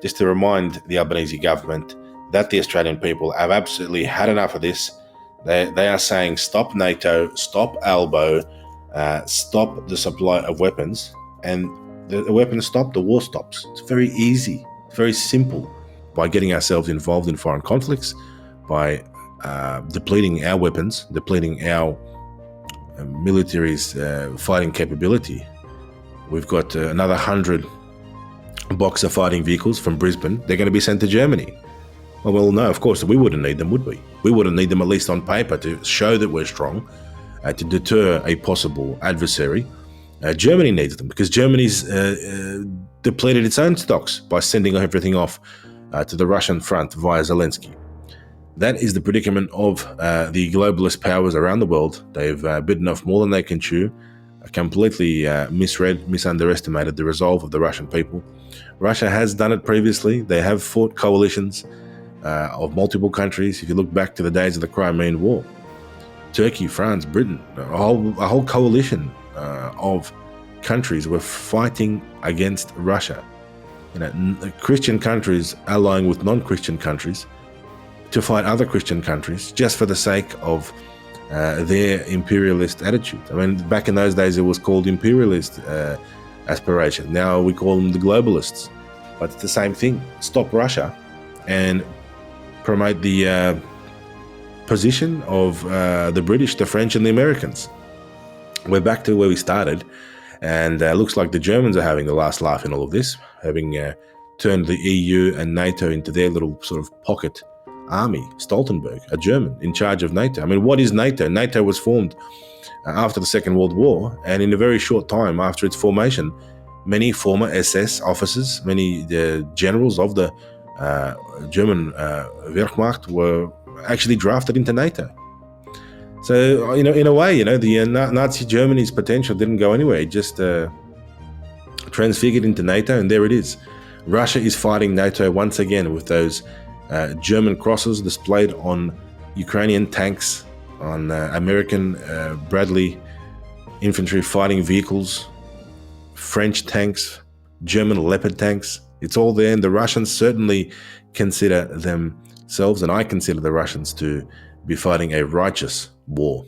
just to remind the Albanese government that the Australian people have absolutely had enough of this. They are saying stop NATO, stop ALBO, stop the supply of weapons, and the weapons stop, the war stops. It's very easy, very simple. By getting ourselves involved in foreign conflicts, by depleting our weapons, depleting our military's fighting capability. We've got another 100 Boxer fighting vehicles from Brisbane. They're going to be sent to Germany. Well, no, of course, we wouldn't need them, would we? We wouldn't need them, at least on paper, to show that we're strong, to deter a possible adversary. Germany needs them because Germany's depleted its own stocks by sending everything off to the Russian front via Zelensky. That is the predicament of the globalist powers around the world. They've bitten off more than they can chew, completely misunderestimated the resolve of the Russian people. Russia has done it previously. They have fought coalitions of multiple countries. If you look back to the days of the Crimean War, Turkey, France, Britain, a whole coalition of countries were fighting against Russia. Christian countries allying with non-Christian countries to fight other Christian countries just for the sake of their imperialist attitude. I mean, back in those days it was called imperialist aspiration. Now we call them the globalists. But it's the same thing. Stop Russia and promote the position of the British, the French and the Americans. We're back to where we started, and looks like the Germans are having the last laugh in all of this, having turned the EU and NATO into their little sort of pocket army. Stoltenberg, a German, in charge of NATO. I mean, what is NATO? NATO was formed after the Second World War, and in a very short time after its formation, many former SS officers, many generals of the German Wehrmacht were actually drafted into NATO. So, in a way, the Nazi Germany's potential didn't go anywhere. It just transfigured into NATO, and there it is. Russia is fighting NATO once again with those German crosses displayed on Ukrainian tanks, on American Bradley infantry fighting vehicles, French tanks, German Leopard tanks. It's all there, and the Russians certainly consider themselves, and I consider the Russians to be fighting a righteous war.